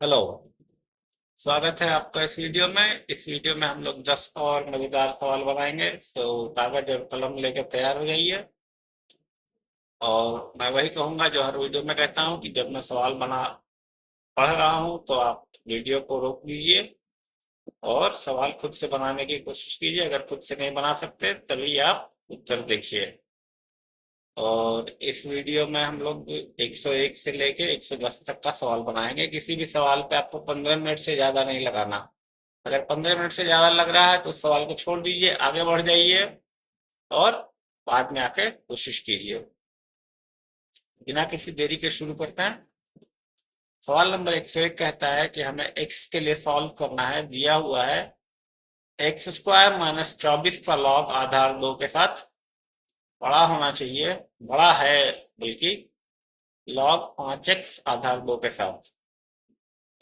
Hello. स्वागत है आपका इस वीडियो में हम लोग 10 और मजेदार सवाल बनाएंगे। तो कागज और कलम लेकर तैयार हो जाइए। और मैं वही कहूँगा जो हर वीडियो में कहता हूँ कि जब मैं सवाल बना पढ़ रहा हूँ तो आप वीडियो को रोक लीजिए और सवाल खुद से बनाने की कोशिश कीजिए। अगर खुद से नहीं बना सकते तभी आप उत्तर देखिए। और इस वीडियो में हम लोग 101 से लेके 110 तक का सवाल बनाएंगे। किसी भी सवाल पे आपको 15 मिनट से ज़्यादा नहीं लगाना। अगर 15 मिनट से ज़्यादा लग रहा है तो उस सवाल को छोड़ दीजिए, आगे बढ़ जाइए और बाद में आके कोशिश कीजिए। बिना किसी देरी के शुरू करते हैं। सवाल नंबर 101 कहता है कि हमें x के लिए सॉल्व करना है। दिया हुआ है एक्स स्क्वायर माइनस 24 का लॉग आधार 2 के साथ बड़ा होना चाहिए, बड़ा है बल्कि लॉग 5x आधार 2 के साथ।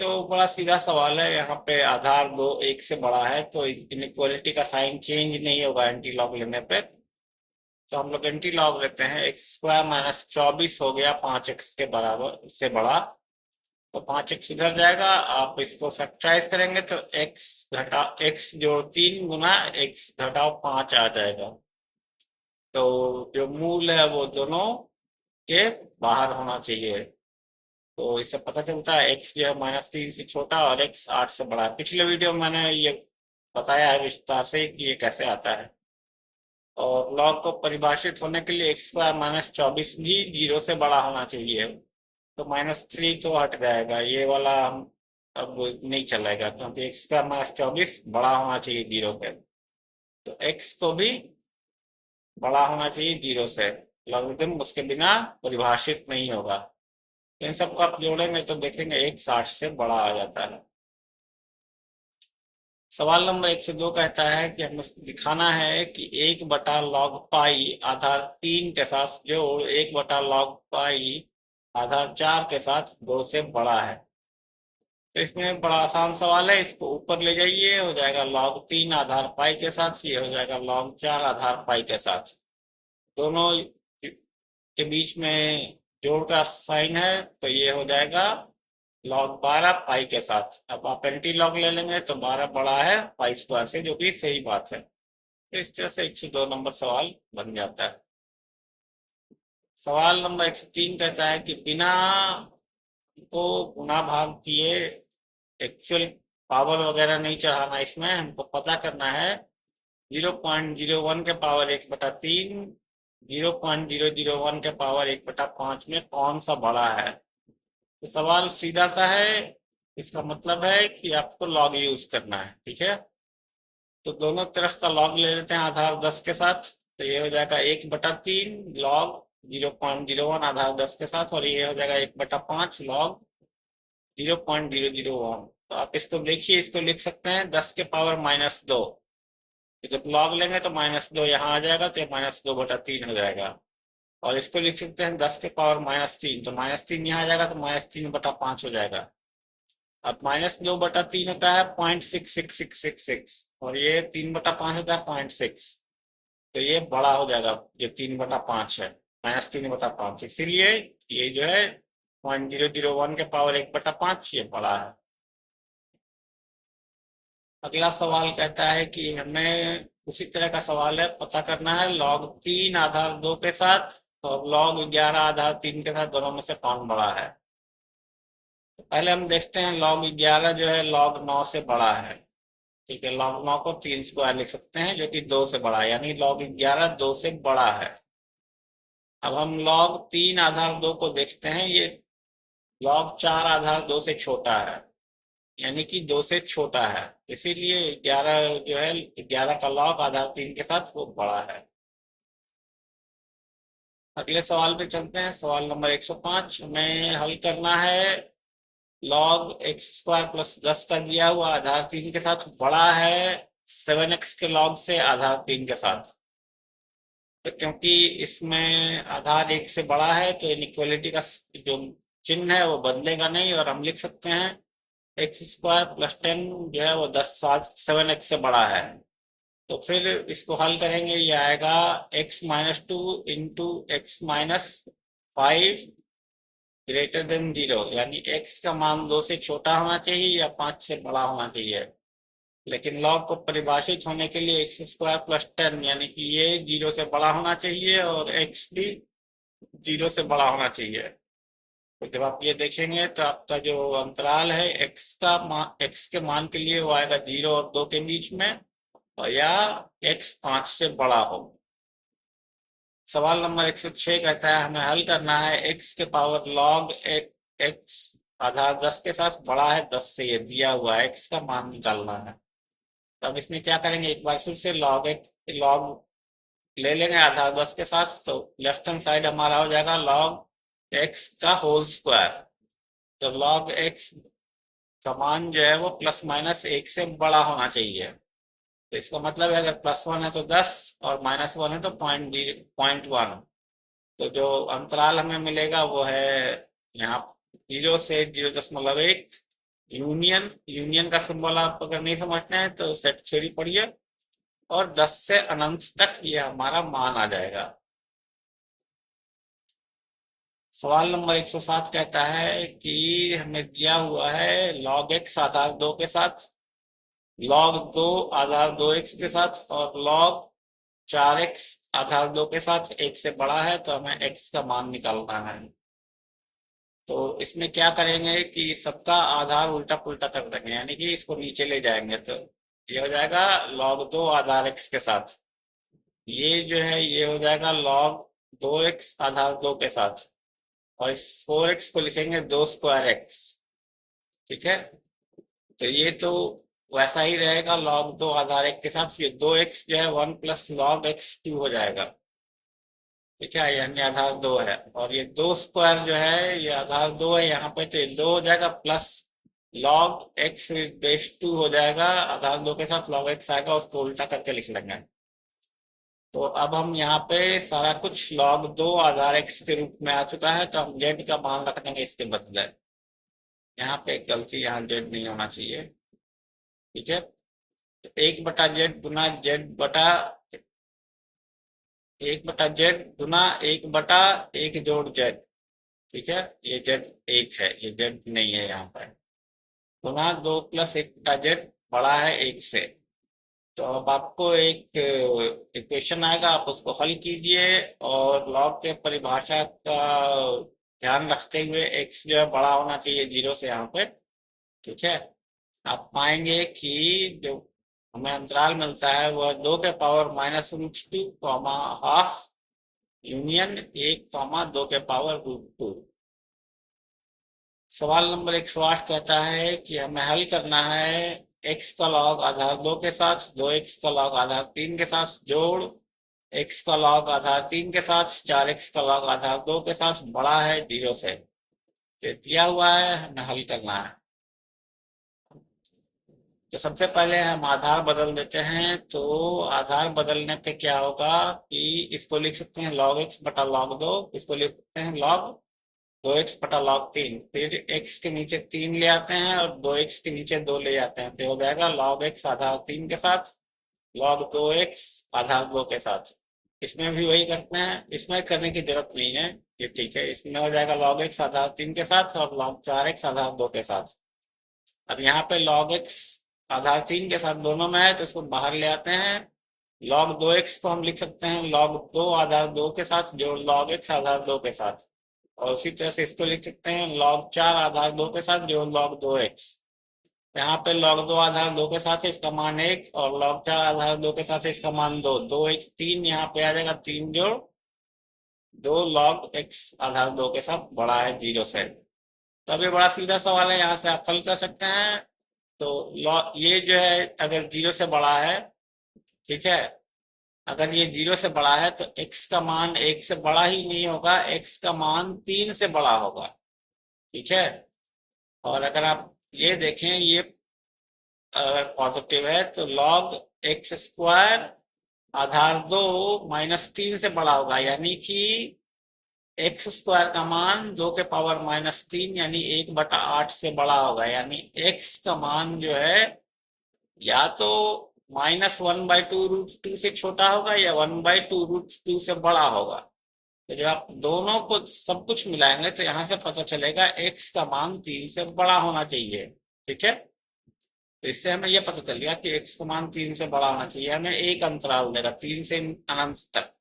तो बड़ा सीधा सवाल है। यहाँ पे आधार 2 1 से बड़ा है तो इनइक्वालिटी का साइन चेंज नहीं होगा एंटी लॉग लेने पे। तो हम लोग एंटी लॉग लेते हैं। एक्स स्क्वायर माइनस 24 हो गया 5x के बराबर, इससे बड़ा। तो 5x इधर जाएगा। आप इसको फैक्टराइज करेंगे तो x घटा x जोड़ 3 गुना x घटाओ 5 आ जाएगा। तो जो मूल है वो दोनों के बाहर होना चाहिए। तो इससे पता चलता है x जो है -3 से छोटा और x 8 से बड़ा है। पिछले वीडियो में मैंने ये बताया है विस्तार से कि ये कैसे आता है। और लॉग को परिभाषित होने के लिए एक्स स्क्वायर माइनस 24 भी 0 से बड़ा होना चाहिए। तो -3 तो हट जाएगा, ये वाला हम अब नहीं चलेगा क्योंकि एक्स स्क्वायर माइनस 24 बड़ा होना चाहिए 0 के। तो एक्स को भी बड़ा होना चाहिए 0 से। लॉगरिथम उसके बिना परिभाषित नहीं होगा। तो इन सबको आप जोड़ेंगे तो देखेंगे एक 60 से बड़ा आ जाता है। सवाल नंबर 102 कहता है कि हमें दिखाना है कि 1/log पाई आधार 3 के साथ जोड़ 1/log पाई आधार 4 के साथ 2 से बड़ा है। तो इसमें बड़ा आसान सवाल है। इसको ऊपर ले जाइए, हो जाएगा log 3 आधार पाई के साथ, ये हो जाएगा log 4 आधार पाई के साथ। दोनों के बीच में जोड़ का साइन है तो ये हो जाएगा log 12 पाई के साथ। अब आप एंटी लॉग ले लेंगे तो 12 बड़ा है पाई स्क्वायर से, जो कि सही बात है। तो इस तरह से 102 नंबर सवाल बन जाता है। सवाल नंबर 103 कहता है कि बिना को गुना भाग किए एक्चुअल पावर वगैरह नहीं चढ़ाना, इसमें हमको पता करना है 0.01 के पावर 1/3, 0.001 के पावर 1/5 में कौन सा बड़ा है। तो सवाल सीधा सा है। इसका मतलब है कि आपको लॉग यूज करना है, ठीक है। तो दोनों तरफ का लॉग ले लेते हैं आधार 10 के साथ। तो ये हो जाएगा 1/3 लॉग 0.01 आधार 10 के साथ, और ये हो जाएगा 1/5 लॉग 0.001। तो आप इसको देखिए, इसको लिख सकते हैं 10 के पावर -2। तो जब लॉग लेंगे तो -2 यहाँ आ जाएगा तो ये -2/3 हो जाएगा। और इसको लिख सकते हैं 10 के पावर -3। तो -3 यहाँ आ जाएगा तो -3/5 हो जाएगा। अब -2/3 होता है 0.66666, और ये 3/5 होता है 0.6। तो ये बड़ा हो जाएगा, ये 3/5 है, -3/5। इसीलिए ये जो है 0.001 के पावर 1/5 ये बड़ा है। अगला सवाल कहता है कि हमें उसी तरह का सवाल है, पता करना है log 3 आधार 2 के साथ और log 11 आधार 3 के साथ दोनों में से कौन बड़ा है। तो पहले हम देखते हैं log 11 जो है log 9 से बड़ा है। ठीक है, log 9 को 3 स्क्वायर लिख सकते हैं जो कि 2 से बड़ा है, यानी log 11 2 से बड़ा है। अब हम log 3 आधार 2 को देखते हैं, ये log 4 आधार 2 से छोटा है, यानी कि 2 से छोटा है। इसीलिए 11 जो है 11 का लॉग आधार 3 के साथ वो बड़ा है। अगले सवाल पे चलते हैं। सवाल नंबर 105 में हल करना है लॉग एक्स स्क्वायर प्लस 10 का दिया हुआ आधार 3 के साथ बड़ा है 7x के लॉग से आधार 3 के साथ। तो क्योंकि इसमें आधार 1 से बड़ा है तो इनइक्वालिटी का जो चिन्ह है वो बदलेगा नहीं, और हम लिख सकते हैं एक्स स्क्वायर प्लस 10 जो है वो 7x से बड़ा है। तो फिर इसको हल करेंगे, ये आएगा x-2 into x-5 greater than 0, यानी x का मान 2 से छोटा होना चाहिए या 5 से बड़ा होना चाहिए। लेकिन लॉग को परिभाषित होने के लिए एक्स स्क्वायर प्लस 10, यानी कि ये 0 से बड़ा होना चाहिए और x भी 0 से बड़ा होना चाहिए। तो जब आप ये देखेंगे तो आपका जो अंतराल है x के मान के लिए वो आएगा 0 और 2 के बीच में, और या x 5 से बड़ा हो। सवाल नंबर 106 कहता है हमें हल करना है x के पावर लॉग x आधार 10 के साथ बड़ा है 10 से, ये दिया हुआ है x का मान निकालना है। तो अब इसमें क्या करेंगे, एक बार फिर से लॉग ले लेंगे आधार 10 के साथ, तो लेफ्ट हैंड साइड हमारा हो जाएगा लॉग x का होल स्क्वायर। तो लॉग x का मान जो है वो प्लस माइनस 1 से बड़ा होना चाहिए। तो इसका मतलब है अगर +1 है तो 10 और -1 है तो 0.1। तो जो अंतराल हमें मिलेगा वो है यहाँ 0 से 0.1। यूनियन का सिंबल आप अगर नहीं समझते हैं तो सेट थ्योरी पढ़िए, और 10 से अनंत तक ये हमारा मान आ जाएगा। सवाल नंबर 107 कहता है कि हमें दिया हुआ है log x आधार 2 के साथ, log 2 आधार 2x के साथ और log 4x आधार 2 के साथ 1 से बड़ा है, तो हमें x का मान निकालना है। तो इसमें क्या करेंगे कि सबका आधार उल्टा पुल्टा कर देंगे, यानी कि इसको नीचे ले जाएंगे। तो ये हो जाएगा log 2 आधार x के साथ, ये जो है ये हो जाएगा log 2x आधार 2 के साथ, और इस 4x को लिखेंगे 2 स्क्वायर x। ठीक है, तो ये तो वैसा ही रहेगा log 2 आधार 1 के साथ। ये 2x जो है 1 प्लस log x 2 हो जाएगा। ठीक है, यानी आधार 2 है, और ये 2 स्क्वायर जो है ये आधार 2 है यहाँ पे, तो ये 2 हो जाएगा प्लस log x बेस 2 हो जाएगा। आधार 2 के साथ log x आएगा, उसको उल्टा करके लिख लेंगे। तो अब हम यहाँ पे सारा कुछ log 2 आधार x के रूप में आ चुका है, तो हम z का मान रख देंगे इसके बदले। यहाँ पे एक गलती, यहाँ z नहीं होना चाहिए। ठीक है, तो 1/z गुना z बटा 1/z गुना 1/1 जोड़ z। ठीक है, ये z 1 है, ये z नहीं है यहाँ पर, गुना 2 प्लस 1/z बड़ा है 1 से। तो अब आपको एक इक्वेशन आएगा, आप उसको हल कीजिए और लॉग के परिभाषा का ध्यान रखते हुए x जो है बड़ा होना चाहिए 0 से यहाँ पे। ठीक है, आप पाएंगे कि जो हमें अंतराल मिलता है वह 2 के power -√2 comma half union 1 comma 2 के पावर √2। सवाल नंबर 108 कहता है कि हमें हल करना है x का लॉग आधार 2 के साथ 2x का लॉग आधार 3 के साथ जोड़ x का लॉग आधार 3 के साथ 4x का लॉग आधार 2 के साथ बड़ा है 0 से। तो दिया हुआ है, हमें हल करना है। तो सबसे पहले हम आधार बदल देते हैं। तो आधार बदलने पे क्या होगा कि इसको लिख सकते हैं log x बटा log 2, इसको लिख सकते हैं log 2x बटा log 3, फिर x के नीचे 3 ले आते हैं और 2x के नीचे 2 ले आते हैं, तो हो जाएगा log x आधार 3 के साथ log 2x आधार 2 के साथ। इसमें भी वही करते हैं, इसमें करने की जरूरत नहीं है, ये ठीक है। इसमें हो जाएगा log x आधार 3 के साथ और log 4x आधार 2 के साथ। अब यहाँ पे log x आधार 3 के साथ दोनों में है, तो इसको बाहर ले आते हैं। log 2x को हम लिख सकते हैं log 2 आधार 2 के साथ जो log x आधार 2 के साथ, और उसी तरह से इसको लिख सकते हैं log 4 आधार 2 के साथ जो log 2x। यहाँ पे log 2 आधार 2 के साथ है इसका मान 1, और log 4 आधार 2 के साथ है इसका मान 2, 2x 3 यहाँ पे आ जाएगा 3 जोड़ 2 log x आधार 2 के साथ बड़ा है 0 से। तो अब ये बड़ा सीधा सवाल है, यहाँ से आप हल कर सकते हैं। तो ये जो है अगर 0 से बड़ा है, ठीक है, अगर ये 0 से बड़ा है तो x का मान 1 से बड़ा ही नहीं होगा, x का मान 3 से बड़ा होगा। ठीक है, और अगर आप ये देखें, ये अगर पॉजिटिव है तो log x स्क्वायर आधार 2 -3 से बड़ा होगा, यानी कि x स्क्वायर का मान 2 के पावर -3 यानी 1/8 से बड़ा होगा, यानी x का मान जो है या तो -1/2 √2 से छोटा होगा या 1/2 √2 से बड़ा होगा। तो जब आप दोनों को सब कुछ मिलाएंगे तो यहाँ से पता चलेगा x का मान 3 से बड़ा होना चाहिए। ठीक है, तो इससे हमें यह पता चल गया कि x का मान 3 से बड़ा होना चाहिए। हमें एक अंतराल देगा 3 से अनंत तक।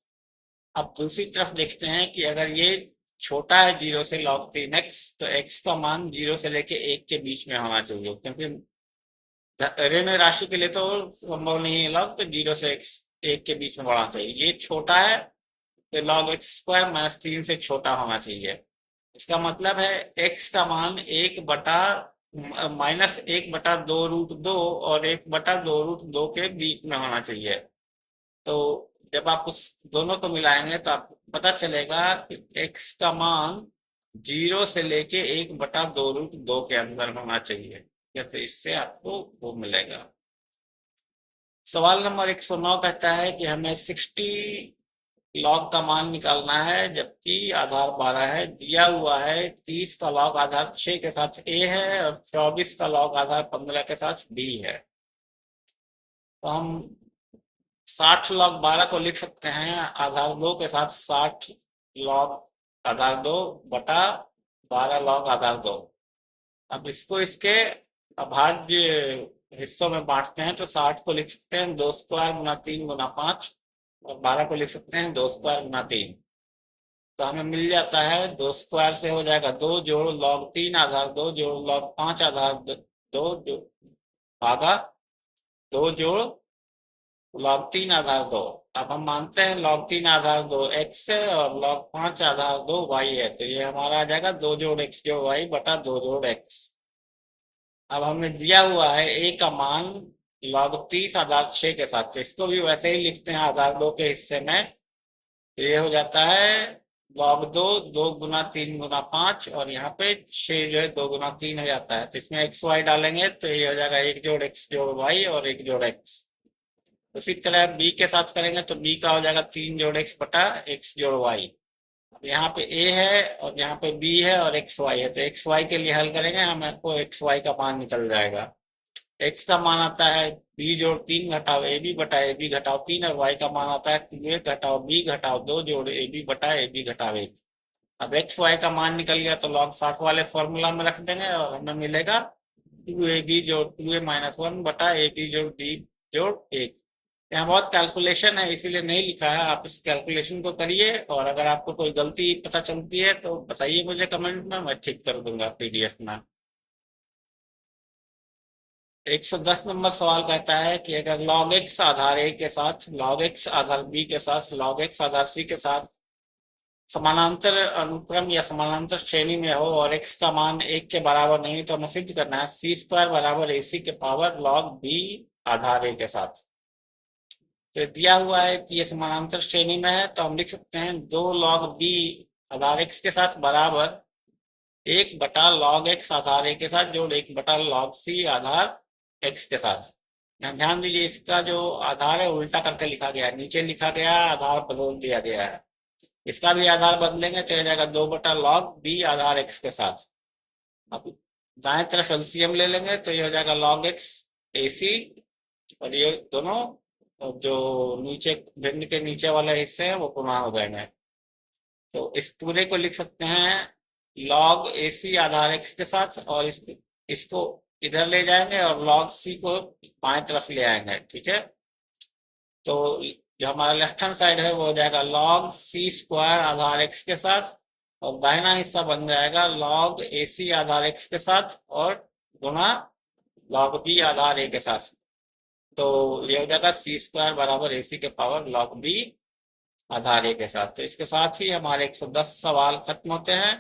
अब दूसरी तरफ देखते हैं कि अगर ये छोटा है 0 से log 3x, तो x का मान 0 से लेके 1 के बीच में होना चाहिए, क्योंकि ऋण राशि के लिए तो संभव नहीं है log, तो 0 से x 1 के बीच में बढ़ना चाहिए। ये छोटा है तो log x स्क्वायर माइनस 3 से छोटा होना चाहिए। इसका मतलब है x का मान 1 बटा माइनस 1/2√2 और 1/2√2 के बीच में होना चाहिए। तो जब आप उस दोनों को मिलाएंगे तो आपको पता चलेगा कि x का मान 0 से लेके 1/2√2 के अंदर होना चाहिए, या तो इससे आपको वो मिलेगा। सवाल नंबर 109 कहता है कि हमें 60 लॉग का मान निकालना है, जबकि आधार 12 है। दिया हुआ है 30 का लॉग आधार 6 के साथ a है और 24 का लॉग आधार 15 के साथ b है। तो हम 60 लॉग 12 को लिख सकते हैं आधार 2 के साथ 60 लॉग आधार 2 बटा 12 लॉग आधार 2। अब इसको इसके अभाज्य हिस्सों में बांटते हैं तो 60 को लिख सकते हैं 2 स्क्वायर गुना 3 गुना 5 और 12 को लिख सकते हैं 2 स्क्वायर गुना 3। तो हमें मिल जाता है 2 स्क्वायर से हो जाएगा 2 जोड़ log 3 आधार 2 जोड़ log 5 आधार 2 जो भागा 2 जोड़ log 3 आधार 2। अब हम मानते हैं log 3 आधार 2 x है और log 5 आधार 2 y है, तो ये हमारा आ जाएगा 2 जोड़ x जोड़ y बटा 2 जोड़ x। अब हमें दिया हुआ है a का मान log 30 आधार 6 के साथ, तो इसको भी वैसे ही लिखते हैं आधार 2 के हिस्से में। तो ये हो जाता है log 2 2 गुना 3 गुना 5 और यहाँ पे 6 जो है 2 गुना 3 हो जाता है। तो इसमें x y डालेंगे तो ये हो जाएगा 1 जोड़ x जोड़ y और 1 जोड़ x। उसी तरह b के साथ करेंगे तो b का हो जाएगा 3 जोड़ x बटा x जोड़ y। अब यहाँ पे a है और यहाँ पे b है और x y है, तो x y के लिए हल करेंगे हमको x y का मान निकल जाएगा। x का मान आता है b जोड़ 3 घटाओ ab बटा ab घटाओ 3 और y का मान आता है 2a घटाओ b घटाओ 2 जोड़ ab बटा ab घटाओ 1। अब x y का मान निकल गया तो log 60 वाले फॉर्मूला में रख देंगे और हमें मिलेगा 2ab जोड़ 2a माइनस 1 बटा ab जोड़ b जोड़ 1। यहाँ बहुत कैलकुलेशन है इसीलिए नहीं लिखा है, आप इस कैलकुलेशन को करिए और अगर आपको कोई गलती पता चलती है तो बताइए मुझे कमेंट में, मैं ठीक कर दूंगा पीडीएफ में। 110 नंबर सवाल कहता है कि अगर log x आधार a के साथ log x आधार b के साथ log x आधार c के साथ समानांतर अनुक्रम या समानांतर श्रेणी में हो और x का मान 1 के बराबर नहीं, तो हमें सिद्ध करना है c स्क्वायर बराबर ac के power log b Aadhaar a के साथ। तो दिया हुआ है कि ये समानांतर श्रेणी में है, तो हम लिख सकते हैं 2 log b आधार x के साथ बराबर 1 बटा log x आधार a के साथ जोड़ 1 बटा log c आधार x के साथ। यहाँ ध्यान दीजिए इसका जो आधार है उल्टा करके लिखा गया है, नीचे लिखा गया है आधार बदल दिया गया है। इसका भी आधार बदलेंगे तो हो जाएगा 2 बटा log b आधार x के साथ। अब दाएं तरफ एलसीएम ले लेंगे तो ये हो जाएगा log x ac और ये दोनों जो नीचे भिन्न के नीचे वाले हिस्से हैं वो पुनः हो गए। तो इस पूरे को लिख सकते हैं log AC आधार x के साथ और इसको इधर ले जाएंगे और log c को बाएं तरफ ले आएंगे। ठीक है, तो जो हमारा लेफ्ट हैंड साइड है वो हो जाएगा log c स्क्वायर आधार x के साथ और दाहिना हिस्सा बन जाएगा log AC आधार x के साथ और गुना log b आधार a के साथ। तो ये हो जाएगा c स्क्वायर बराबर AC के power log b Aadhaar a के साथ। तो इसके साथ ही हमारे 110 सवाल खत्म होते हैं।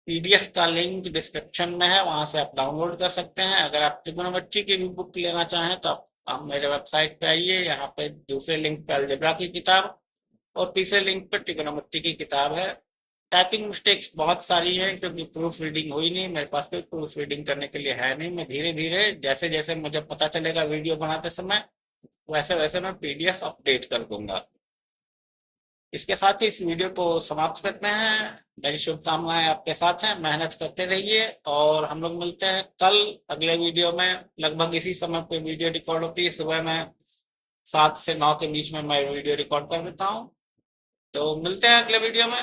पीडीएफ का लिंक डिस्क्रिप्शन में है, वहां से आप डाउनलोड कर सकते हैं। अगर आप ट्रिग्नोमेट्री की भी बुक लेना चाहें तो आप मेरे वेबसाइट पे आइए, यहाँ पे दूसरे लिंक पे अलजेब्रा की किताब और तीसरे लिंक पे ट्रिग्नोमेट्री की किताब है। टाइपिंग मिस्टेक्स बहुत सारी है क्योंकि प्रूफ रीडिंग हुई नहीं, मेरे पास कोई प्रूफ रीडिंग करने के लिए है नहीं। मैं धीरे धीरे जैसे जैसे मुझे पता चलेगा वीडियो बनाते समय वैसे वैसे मैं पीडीएफ अपडेट कर दूंगा। इसके साथ ही इस वीडियो को समाप्त करते हैं। मेरी शुभकामनाएं आपके साथ हैं, मेहनत करते रहिए और हम लोग मिलते हैं कल अगले वीडियो में। लगभग इसी समय पे वीडियो रिकॉर्ड होती है, सुबह में 7 से 9 के बीच में मैं वीडियो रिकॉर्ड कर देता हूँ। तो मिलते हैं अगले वीडियो में।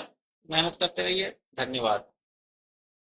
मेहनत करते रहिए। धन्यवाद।